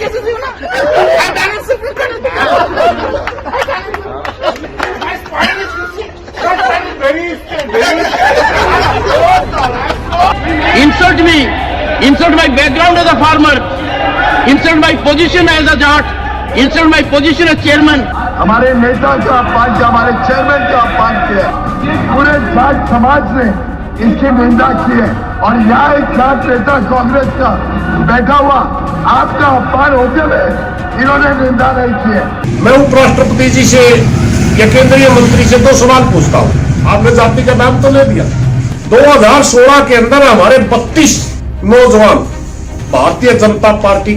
cases, you know. I've done it several times. My spine is twisted. My spine is very insult my background as a farmer, insult my position as a jat, insult my position as chairman. हमारे नेता का अपमान किया, हमारे chairman का अपमान किया, पूरे जाट समाज ने इसकी निंदा की है और यहाँ एक जाट नेता कांग्रेस का बैठा हुआ आपका अपमान होते हुए इन्होंने निंदा नहीं की है। मैं उपराष्ट्रपति जी से या केंद्रीय मंत्री से 2 सवाल पूछता हूँ। आपने जाति का नाम तो ले दिया। 2016 के अंदर हमारे 32 नौजवान भारतीय जनता पार्टी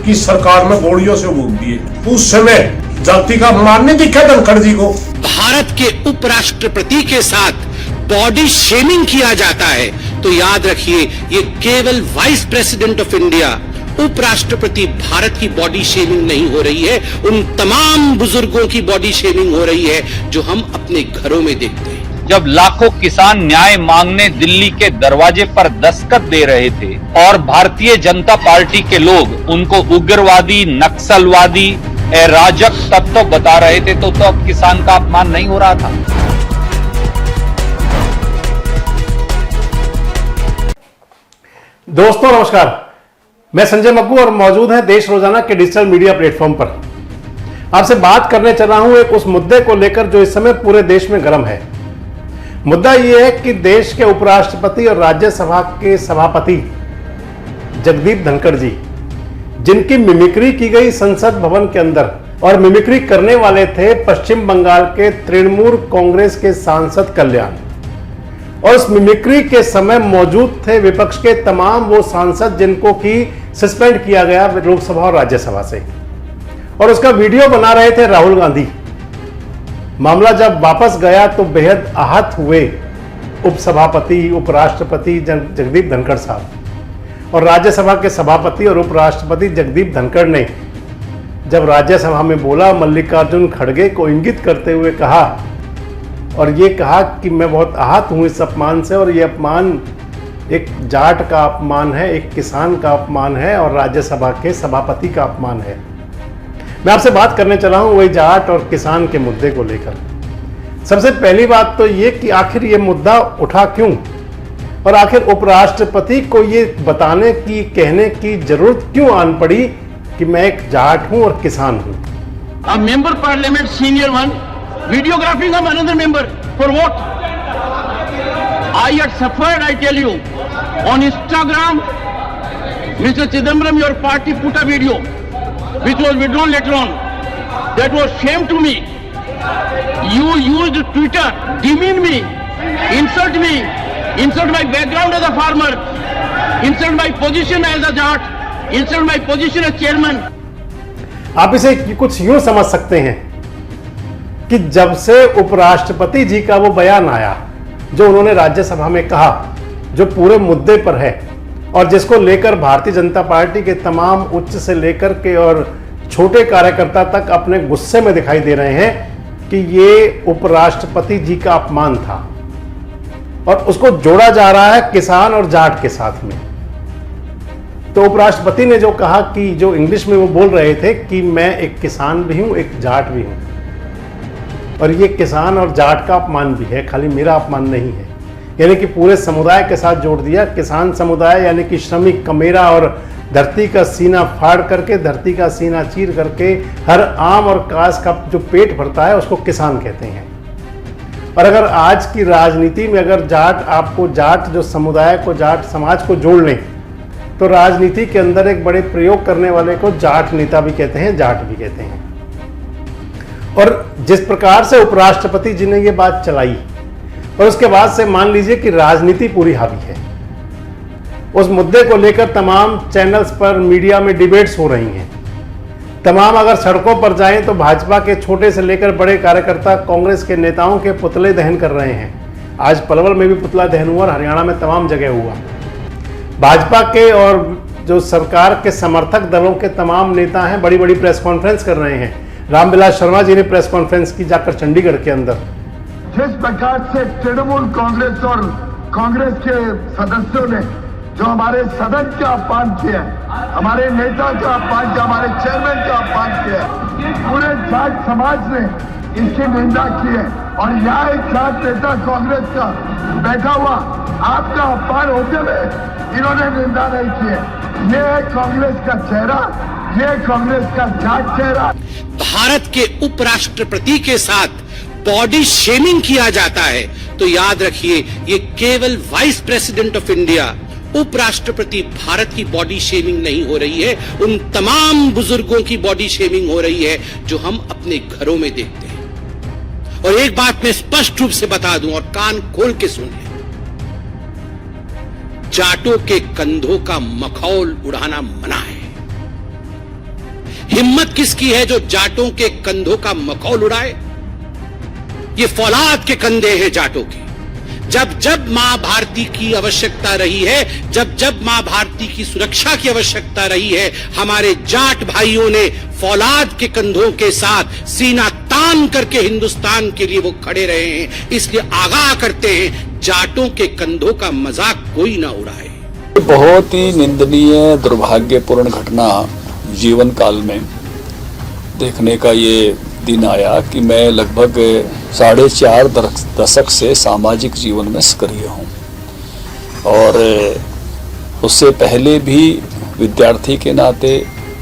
की सरकार में गोलियों से भून दिए। उस समय जाति का अपमान नहीं दिखा धनखड़ जी को। भारत के उपराष्ट्रपति के साथ बॉडी शेमिंग किया जाता है तो याद रखिए ये केवल वाइस प्रेसिडेंट ऑफ इंडिया, उपराष्ट्रपति भारत की बॉडी शेमिंग नहीं हो रही है, उन तमाम बुजुर्गों की बॉडी शेमिंग हो रही है जो हम अपने घरों में देखते हैं। जब लाखों किसान न्याय मांगने दिल्ली के दरवाजे पर दस्तखत दे रहे थे और भारतीय जनता पार्टी के लोग उनको उग्रवादी, नक्सलवादी, अराजक तत्व बता रहे थे तो अब किसान का अपमान नहीं हो रहा था। दोस्तों नमस्कार, मैं संजय मग्गू और मौजूद हैं देश रोजाना के डिजिटल मीडिया प्लेटफॉर्म पर। आपसे बात करने चला हूं एक उस मुद्दे को लेकर जो इस समय पूरे देश में गर्म है। मुद्दा यह है कि देश के उपराष्ट्रपति और राज्यसभा के सभापति जगदीप धनखड़ जी, जिनकी मिमिक्री की गई संसद भवन के अंदर और मिमिक्री करने वाले थे पश्चिम बंगाल के तृणमूल कांग्रेस के सांसद कल्याण, और उस मिमिक्री के समय मौजूद थे विपक्ष के तमाम वो सांसद जिनको कि सस्पेंड किया गया लोकसभा और राज्यसभा से, और उसका वीडियो बना रहे थे राहुल गांधी। मामला जब वापस गया तो बेहद आहत हुए उपसभापति, उपराष्ट्रपति जगदीप धनखड़ साहब, और राज्यसभा के सभापति और उपराष्ट्रपति जगदीप धनखड़ ने जब राज्यसभा में बोला, मल्लिकार्जुन खड़गे को इंगित करते हुए कहा और ये कहा कि मैं बहुत आहत हूं इस अपमान से, और ये अपमान एक जाट का अपमान है, एक किसान का अपमान है और राज्यसभा के सभापति का अपमान है। मैं आपसे बात करने चला हूं वही जाट और किसान के मुद्दे को लेकर। सबसे पहली बात तो ये कि आखिर ये मुद्दा उठा क्यों, और आखिर उपराष्ट्रपति को ये बताने की, कहने की जरूरत क्यों आन पड़ी कि मैं एक जाट हूं और किसान हूं। A member parliament senior one videographing of another member for what? I had suffered, I tell you, on Instagram. Mr. Chidambaram, your party put a video which was withdrawn later on. That was shame to me. You used Twitter, demean me, insult my background as a farmer, insult my position as a jat, insult my position as chairman. आप इसे कुछ यूं समझ सकते हैं कि जब से उपराष्ट्रपति जी का वो बयान आया जो उन्होंने राज्यसभा में कहा, जो पूरे मुद्दे पर है और जिसको लेकर भारतीय जनता पार्टी के तमाम उच्च से लेकर के और छोटे कार्यकर्ता तक अपने गुस्से में दिखाई दे रहे हैं कि ये उपराष्ट्रपति जी का अपमान था, और उसको जोड़ा जा रहा है किसान और जाट के साथ में। तो उपराष्ट्रपति ने जो कहा कि जो इंग्लिश में वो बोल रहे थे कि मैं एक किसान भी हूं, एक जाट भी हूं, और ये किसान और जाट का अपमान भी है, खाली मेरा अपमान नहीं है। यानी कि पूरे समुदाय के साथ जोड़ दिया। किसान समुदाय यानी कि श्रमिक, कमेरा और धरती का सीना फाड़ करके, धरती का सीना चीर करके हर आम और कास का जो पेट भरता है उसको किसान कहते हैं। और अगर आज की राजनीति में अगर जाट, आपको जाट जो समुदाय को, जाट समाज को जोड़ लें तो राजनीति के अंदर एक बड़े प्रयोग करने वाले को जाट नेता भी कहते हैं, जाट भी कहते हैं। और जिस प्रकार से उपराष्ट्रपति जी ने ये बात चलाई और उसके बाद से मान लीजिए कि राजनीति पूरी हावी है। उस मुद्दे को लेकर तमाम चैनल्स पर, मीडिया में डिबेट्स हो रही हैं। तमाम अगर सड़कों पर जाएं तो भाजपा के छोटे से लेकर बड़े कार्यकर्ता कांग्रेस के नेताओं के पुतले दहन कर रहे हैं। आज पलवल में भी पुतला दहन हुआ और हरियाणा में तमाम जगह हुआ। भाजपा के और जो सरकार के समर्थक दलों के तमाम नेता हैं, बड़ी बड़ी प्रेस कॉन्फ्रेंस कर रहे हैं। रामविलास शर्मा जी ने प्रेस कॉन्फ्रेंस की जाकर चंडीगढ़ के अंदर। जिस प्रकार से तृणमूल कांग्रेस और कांग्रेस के सदस्यों ने जो हमारे सदन का अपमान किया, हमारे नेता का अपमान किया, हमारे चेयरमैन का अपमान किया, पूरे जाट समाज ने इसकी निंदा की है। और यहाँ एक जाट नेता कांग्रेस का बैठा हुआ, आपका अपमान होते हुए इन्होंने निंदा नहीं की है। ये है कांग्रेस का चेहरा, ये कांग्रेस का जाट चेहरा। भारत के उपराष्ट्रपति के साथ बॉडी शेमिंग किया जाता है तो याद रखिए ये केवल वाइस प्रेसिडेंट ऑफ इंडिया, उपराष्ट्रपति भारत की बॉडी शेमिंग नहीं हो रही है, उन तमाम बुजुर्गों की बॉडी शेमिंग हो रही है जो हम अपने घरों में देखते हैं। और एक बात मैं स्पष्ट रूप से बता दूं और कान खोल के सुनिए, जाटों के कंधों का मखौल उड़ाना मना है। हिम्मत किसकी है जो जाटों के कंधों का मखौल उड़ाए? ये फौलाद के कंधे हैं जाटों के। जब जब मां भारती की आवश्यकता रही है, जब जब मां भारती की सुरक्षा की आवश्यकता रही है, हमारे जाट भाइयों ने फौलाद के कंधों के साथ सीना तान करके हिंदुस्तान के लिए वो खड़े रहे हैं। इसलिए आगाह करते हैं, जाटों के कंधों का मजाक कोई ना उड़ाए। बहुत ही निंदनीय दुर्भाग्यपूर्ण घटना जीवन काल में देखने का ये दिन आया कि मैं लगभग 4.5 दशक से सामाजिक जीवन में सक्रिय हूँ और उससे पहले भी विद्यार्थी के नाते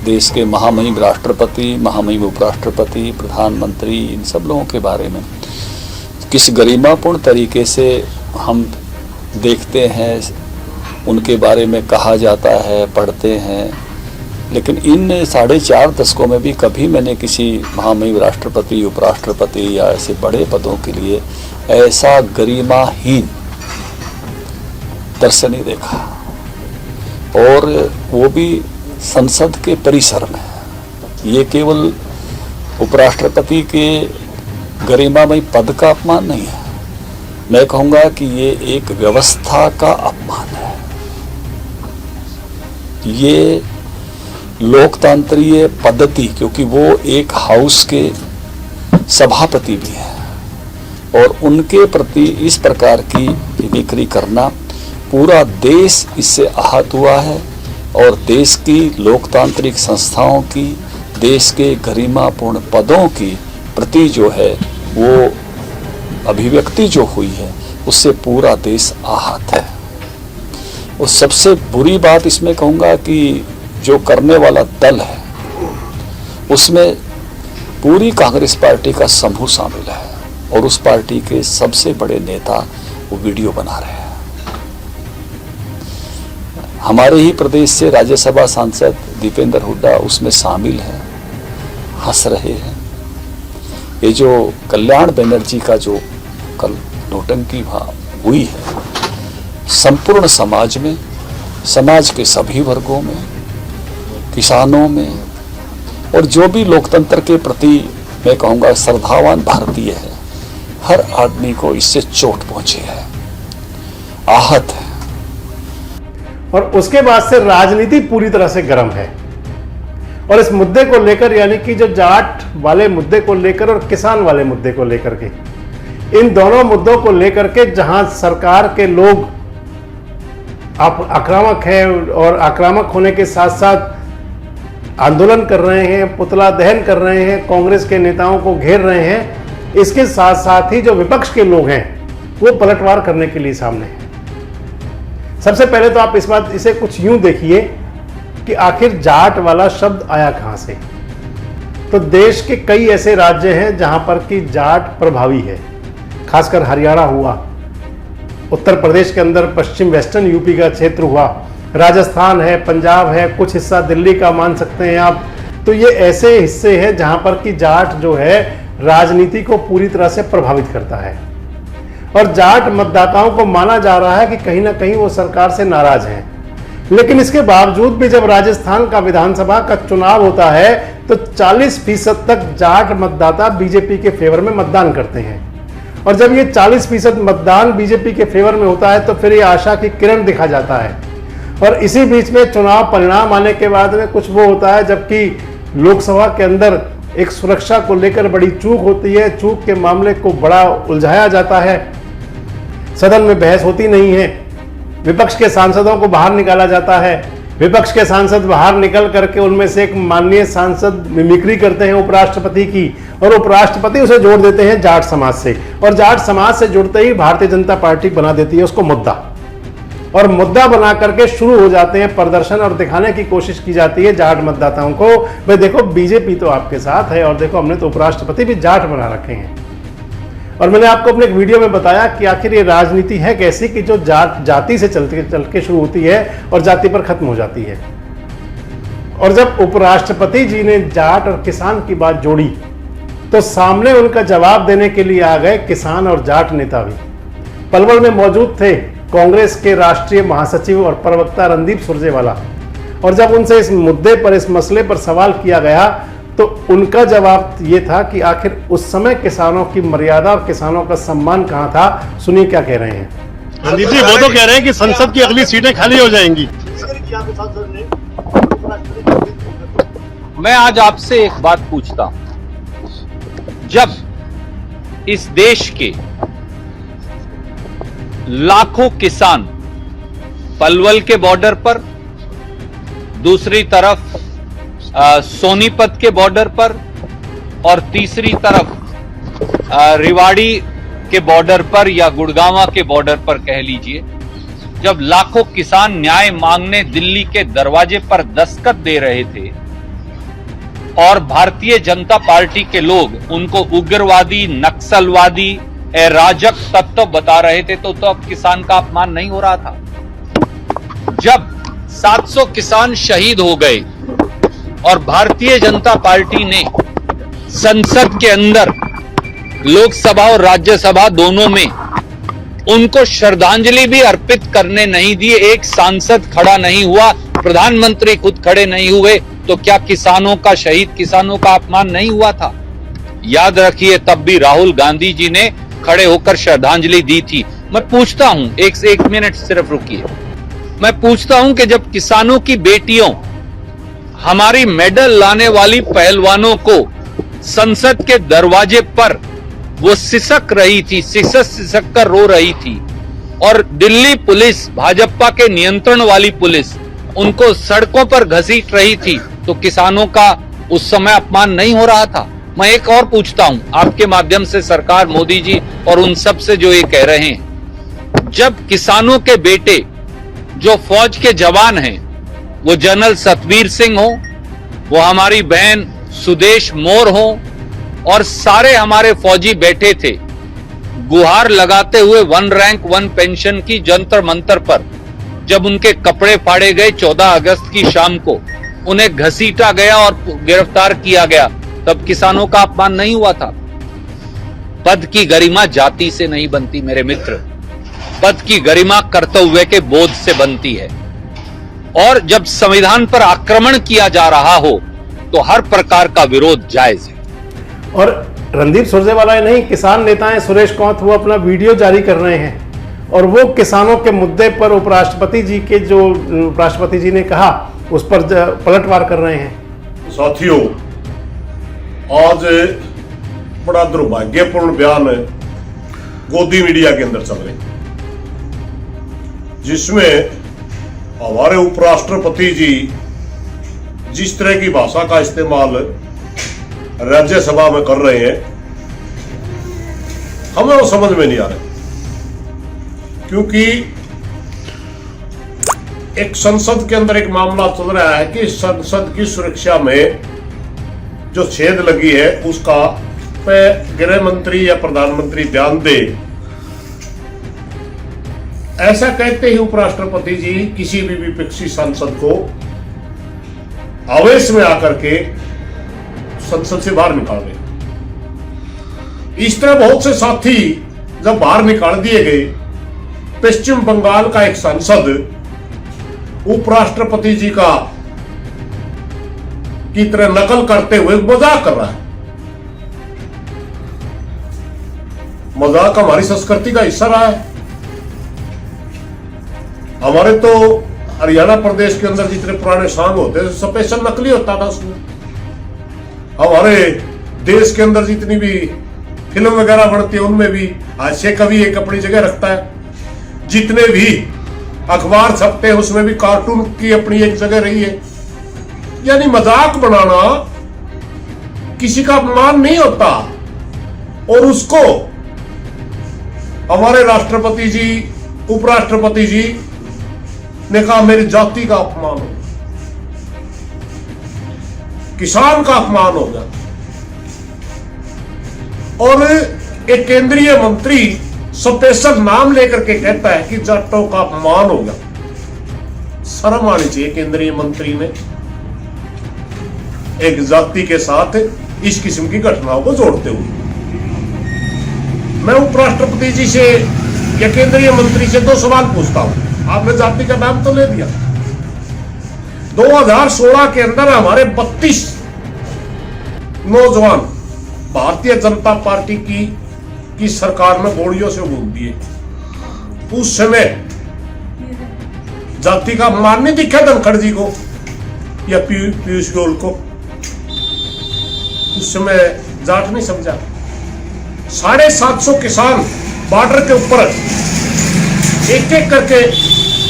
देश के महामहिम राष्ट्रपति, महामहिम उपराष्ट्रपति, प्रधानमंत्री, इन सब लोगों के बारे में किस गरिमापूर्ण तरीके से हम देखते हैं, उनके बारे में कहा जाता है, पढ़ते हैं। लेकिन इन 4.5 दशकों में भी कभी मैंने किसी महामहिम राष्ट्रपति, उपराष्ट्रपति या ऐसे बड़े पदों के लिए ऐसा गरिमाहीन दृश्य नहीं देखा, और वो भी संसद के परिसर में। ये केवल उपराष्ट्रपति के गरिमामय पद का अपमान नहीं है, मैं कहूँगा कि ये एक व्यवस्था का अपमान है। ये लोकतांत्रिक पद्धति, क्योंकि वो एक हाउस के सभापति भी हैं और उनके प्रति इस प्रकार की बिक्री करना, पूरा देश इससे आहत हुआ है और देश की लोकतांत्रिक संस्थाओं की, देश के गरिमापूर्ण पदों की प्रति जो है वो अभिव्यक्ति जो हुई है उससे पूरा देश आहत है। और सबसे बुरी बात इसमें कहूँगा कि जो करने वाला दल है उसमें पूरी कांग्रेस पार्टी का समूह शामिल है और उस पार्टी के सबसे बड़े नेता वो वीडियो बना रहे हैं। हमारे ही प्रदेश से राज्यसभा सांसद दीपेंद्र हुड्डा उसमें शामिल हैं, हंस रहे हैं। ये जो कल्याण बनर्जी का जो कल नोटंकी हुई है, संपूर्ण समाज में, समाज के सभी वर्गों में, किसानों में, और जो भी लोकतंत्र के प्रति मैं कहूँगा श्रद्धावान भारतीय है, हर आदमी को इससे चोट पहुंची है, आहत है। और उसके बाद से राजनीति पूरी तरह से गर्म है और इस मुद्दे को लेकर, यानी कि जो जाट वाले मुद्दे को लेकर और किसान वाले मुद्दे को लेकर के, इन दोनों मुद्दों को लेकर के जहां सरकार के लोग आक्रामक है और आक्रामक होने के साथ साथ आंदोलन कर रहे हैं, पुतला दहन कर रहे हैं, कांग्रेस के नेताओं को घेर रहे हैं, इसके साथ साथ ही जो विपक्ष के लोग हैं वो पलटवार करने के लिए सामने हैं। सबसे पहले तो आप इसे कुछ यूं देखिए कि आखिर जाट वाला शब्द आया कहां से। तो देश के कई ऐसे राज्य हैं जहां पर कि जाट प्रभावी है, खासकर हरियाणा हुआ, उत्तर प्रदेश के अंदर पश्चिम वेस्टर्न यूपी का क्षेत्र हुआ, राजस्थान है, पंजाब है, कुछ हिस्सा दिल्ली का मान सकते हैं आप। तो ये ऐसे हिस्से हैं जहां पर कि जाट जो है राजनीति को पूरी तरह से प्रभावित करता है और जाट मतदाताओं को माना जा रहा है कि कहीं ना कहीं वो सरकार से नाराज हैं। लेकिन इसके बावजूद भी जब राजस्थान का विधानसभा का चुनाव होता है तो 40% तक जाट मतदाता बीजेपी के फेवर में मतदान करते हैं। और जब ये 40% मतदान बीजेपी के फेवर में होता है तो फिर ये आशा की किरण दिखा जाता है। और इसी बीच में चुनाव परिणाम आने के बाद में कुछ वो होता है, जबकि लोकसभा के अंदर एक सुरक्षा को लेकर बड़ी चूक होती है, चूक के मामले को बड़ा उलझाया जाता है, सदन में बहस होती नहीं है, विपक्ष के सांसदों को बाहर निकाला जाता है, विपक्ष के सांसद बाहर निकल करके उनमें से एक माननीय सांसद मिमिक्री करते हैं उपराष्ट्रपति की, और उपराष्ट्रपति उसे जोड़ देते हैं जाट समाज से, और जाट समाज से जुड़ते ही भारतीय जनता पार्टी बना देती है उसको मुद्दा, और मुद्दा बना करके शुरू हो जाते हैं प्रदर्शन, और दिखाने की कोशिश की जाती है जाट मतदाताओं को, भाई देखो बीजेपी तो आपके साथ है, और देखो हमने तो उपराष्ट्रपति भी जाट बना रखे हैं। और मैंने आपको अपने एक वीडियो में बताया कि आखिर ये राजनीति है कैसी कि जो जाति से चल के शुरू होती है और जाति पर खत्म हो जाती है। और जब उपराष्ट्रपति जी ने जाट और किसान की बात जोड़ी तो सामने उनका जवाब देने के लिए आ गए किसान और जाट नेता भी। पलवल में मौजूद थे कांग्रेस के राष्ट्रीय महासचिव और प्रवक्ता रणदीप सुरजेवाला, और जब उनसे इस मुद्दे पर, इस मसले पर सवाल किया गया तो उनका जवाब ये था कि आखिर उस समय किसानों की मर्यादा और किसानों का सम्मान कहां था। सुनिए क्या कह रहे हैं। रणदीप जी, वो तो कह रहे हैं कि संसद की अगली सीटें खाली हो जाएंगी। मैं आज आपसे एक बात पूछता हूं, जब इस देश के लाखों किसान पलवल के बॉर्डर पर, दूसरी तरफ सोनीपत के बॉर्डर पर, और तीसरी तरफ रिवाड़ी के बॉर्डर पर या गुड़गांवा के बॉर्डर पर कह लीजिए, जब लाखों किसान न्याय मांगने दिल्ली के दरवाजे पर दस्तखत दे रहे थे और भारतीय जनता पार्टी के लोग उनको उग्रवादी, नक्सलवादी, अराजक तत्व बता रहे थे, तो अब किसान का अपमान नहीं हो रहा था। जब 700 किसान शहीद हो गए और भारतीय जनता पार्टी ने संसद के अंदर, लोकसभा और राज्यसभा दोनों में उनको श्रद्धांजलि भी अर्पित करने नहीं दी, एक सांसद खड़ा नहीं हुआ, प्रधानमंत्री खुद खड़े नहीं हुए, तो क्या किसानों का, शहीद किसानों का अपमान नहीं हुआ था? याद रखिए, तब भी राहुल गांधी जी ने खड़े होकर श्रद्धांजलि दी थी। मैं पूछता हूं, एक मिनट सिर्फ रुकिए, मैं पूछता हूं कि जब किसानों की बेटियों, हमारी मेडल लाने वाली पहलवानों को संसद के दरवाजे पर वो सिसक रही थी, सिसक कर रो रही थी, और दिल्ली पुलिस, भाजपा के नियंत्रण वाली पुलिस, उनको सड़कों पर घसीट रही थी, तो किसानों का उस समय अपमान नहीं हो रहा था? मैं एक और पूछता हूं आपके माध्यम से सरकार, मोदी जी और उन सब से जो ये कह रहे हैं, जब किसानों के बेटे जो फौज के जवान हैं, वो जनरल सतवीर सिंह हो, वो हमारी बहन सुदेश मोर हो, और सारे हमारे फौजी बैठे थे गुहार लगाते हुए 1 रैंक 1 पेंशन की जंतर मंतर पर, जब उनके कपड़े फाड़े गए 14 अगस्त की शाम को, उन्हें घसीटा गया और गिरफ्तार किया गया, तब किसानों का अपमान नहीं हुआ था? पद की गरिमा जाति से नहीं बनती मेरे मित्र, पद की गरिमा कर्तव्य के बोध से बनती है। और जब संविधान पर आक्रमण किया जा रहा हो तो हर प्रकार का विरोध जायज है। और रणदीप सुरजेवाला ही नहीं, किसान नेताएं सुरेश कौंथ वो अपना वीडियो जारी कर रहे हैं, और वो किसानों के मुद्दे पर उपराष्ट्रपति जी के जो उपराष्ट्रपति जी ने कहा उस पर पलटवार कर रहे हैं। साथियों, आज बड़ा दुर्भाग्यपूर्ण बयान गोदी मीडिया के अंदर चल रहे, जिसमें हमारे उपराष्ट्रपति जी जिस तरह की भाषा का इस्तेमाल राज्यसभा में कर रहे हैं, हमें वो समझ में नहीं आ रहा, क्योंकि एक संसद के अंदर एक मामला चल रहा है कि संसद की सुरक्षा में जो छेद लगी है उसका पे गृह मंत्री या प्रधानमंत्री ध्यान दे, ऐसा कहते ही उपराष्ट्रपति जी किसी भी विपक्षी सांसद को आवेश में आकर के संसद से बाहर निकाल दिया। इस तरह बहुत से साथी जब बाहर निकाल दिए गए, पश्चिम बंगाल का एक सांसद उपराष्ट्रपति जी का की तरह नकल करते हुए मजाक कर रहा है। मजाक हमारी संस्कृति का हिस्सा रहा है। हमारे तो हरियाणा प्रदेश के अंदर जितने पुराने सॉन्ग होते हैं स्पेशल नकली होता था उसमें। हमारे देश के अंदर जितनी भी फिल्म वगैरह बनती है उनमें भी हास्य कवि एक अपनी जगह रखता है। जितने भी अखबार छपते हैं, उसमें भी कार्टून की अपनी एक जगह रही है। यानी मजाक बनाना किसी का अपमान नहीं होता, और उसको हमारे राष्ट्रपति जी, उपराष्ट्रपति जी ने कहा मेरी जाति का अपमान हो, किसान का अपमान होगा, और एक केंद्रीय मंत्री स्पेशल नाम लेकर के कहता है कि जाटों का अपमान होगा। शर्म आनी चाहिए केंद्रीय मंत्री में एक जाति के साथ इस किस्म की घटनाओं को जोड़ते हुए। मैं उपराष्ट्रपति जी से या केंद्रीय मंत्री से 2 सवाल पूछता हूं। आपने जाति का नाम तो ले दिया। 2016 के अंदर हमारे 32 नौजवान भारतीय जनता पार्टी की सरकार में गोलियों से भून दिए। उस समय जाति का अपमान नहीं दिखा धनखड़ जी को या पीयूष गोयल को? उस समय जाट नहीं समझा। 750 किसान बॉर्डर के ऊपर एक एक करके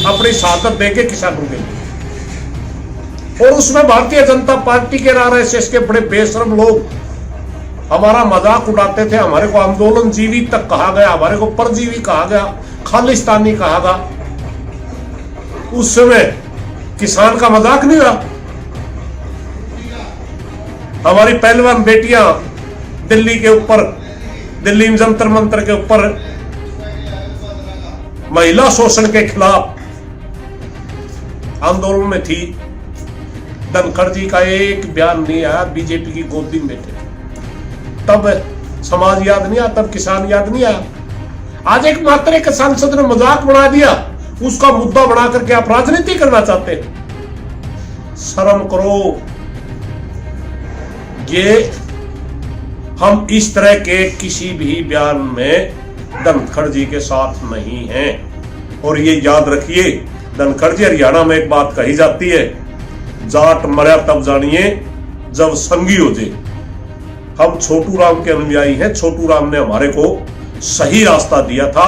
अपनी शहादत देके किसानों के, और उसमें भारतीय जनता पार्टी के आरएसएस के बड़े बेशरम लोग हमारा मजाक उड़ाते थे। हमारे को आंदोलन जीवी तक कहा गया, हमारे को परजीवी कहा गया, खालिस्तानी कहा गया। उस समय किसान का मजाक नहीं हुआ। हमारी पहलवान बेटियां दिल्ली के ऊपर, दिल्ली जंतर मंतर के ऊपर महिला शोषण के खिलाफ आंदोलन में थी। धनखड़ जी का एक बयान नहीं आया, बीजेपी की गोदी में बैठे। तब समाज याद नहीं आया, तब किसान याद नहीं आया। आज एक मात्र एक सांसद ने मजाक बना दिया, उसका मुद्दा बना करके आप राजनीति करना चाहते हैं। शर्म करो। ये हम इस तरह के किसी भी बयान में धनखड़ जी के साथ नहीं हैं। और ये याद रखिए, धनखड़ जी, हरियाणा में एक बात कही जाती है, जाट मरा तब जानिए जब संगी हो जाए। हम छोटू राम के अनुयायी हैं। छोटू राम ने हमारे को सही रास्ता दिया था,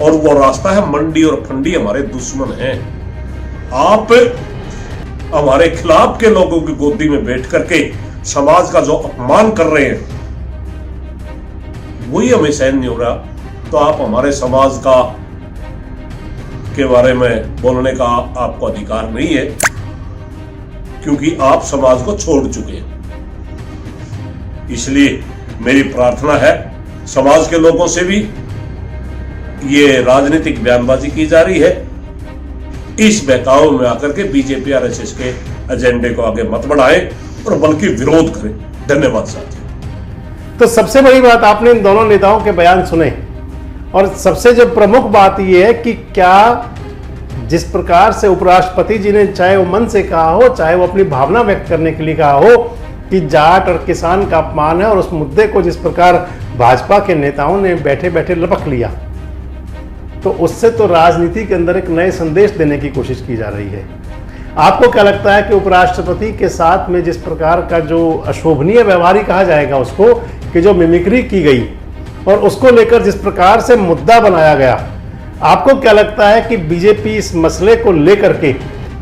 और वो रास्ता है मंडी और फंडी हमारे दुश्मन हैं। आप हमारे खिलाफ के लोगों की गोदी में बैठ करके समाज का जो अपमान कर रहे हैं, वही हमें सहन नहीं हो रहा। तो आप हमारे समाज का के बारे में बोलने का आपको अधिकार नहीं है, क्योंकि आप समाज को छोड़ चुके हैं। इसलिए मेरी प्रार्थना है, समाज के लोगों से भी ये राजनीतिक बयानबाजी की जा रही है, इस बहकावे में आकर के बीजेपी आरएसएस के एजेंडे को आगे मत बढ़ाएं, और बल्कि विरोध करें। धन्यवाद साथियों। तो सबसे बड़ी बात, आपने इन दोनों नेताओं के बयान सुने, और सबसे जो प्रमुख बात यह है कि क्या जिस प्रकार से उपराष्ट्रपति जी ने, चाहे वो मन से कहा हो, चाहे वो अपनी भावना व्यक्त करने के लिए कहा हो कि जाट और किसान का अपमान है, और उस मुद्दे को जिस प्रकार भाजपा के नेताओं ने बैठे बैठे लपक लिया, तो उससे तो राजनीति के अंदर एक नए संदेश देने की कोशिश की जा रही है। आपको क्या लगता है कि उपराष्ट्रपति के साथ में जिस प्रकार का जो अशोभनीय व्यवहार ही कहा जाएगा उसको, कि जो मिमिक्री की गई और उसको लेकर जिस प्रकार से मुद्दा बनाया गया, आपको क्या लगता है कि बीजेपी इस मसले को लेकर के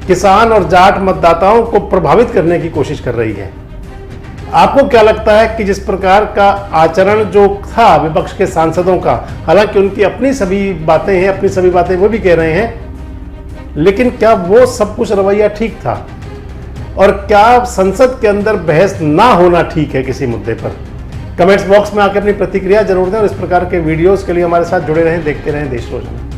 किसान और जाट मतदाताओं को प्रभावित करने की कोशिश कर रही है? आपको क्या लगता है कि जिस प्रकार का आचरण जो था विपक्ष के सांसदों का, हालांकि उनकी अपनी सभी बातें हैं, अपनी सभी बातें वो भी कह रहे हैं, लेकिन क्या वो सब कुछ रवैया ठीक था? और क्या संसद के अंदर बहस ना होना ठीक है किसी मुद्दे पर? कमेंट्स बॉक्स में आकर अपनी प्रतिक्रिया जरूर दें, और इस प्रकार के वीडियोस के लिए हमारे साथ जुड़े रहें, देखते रहें देश रोजाना।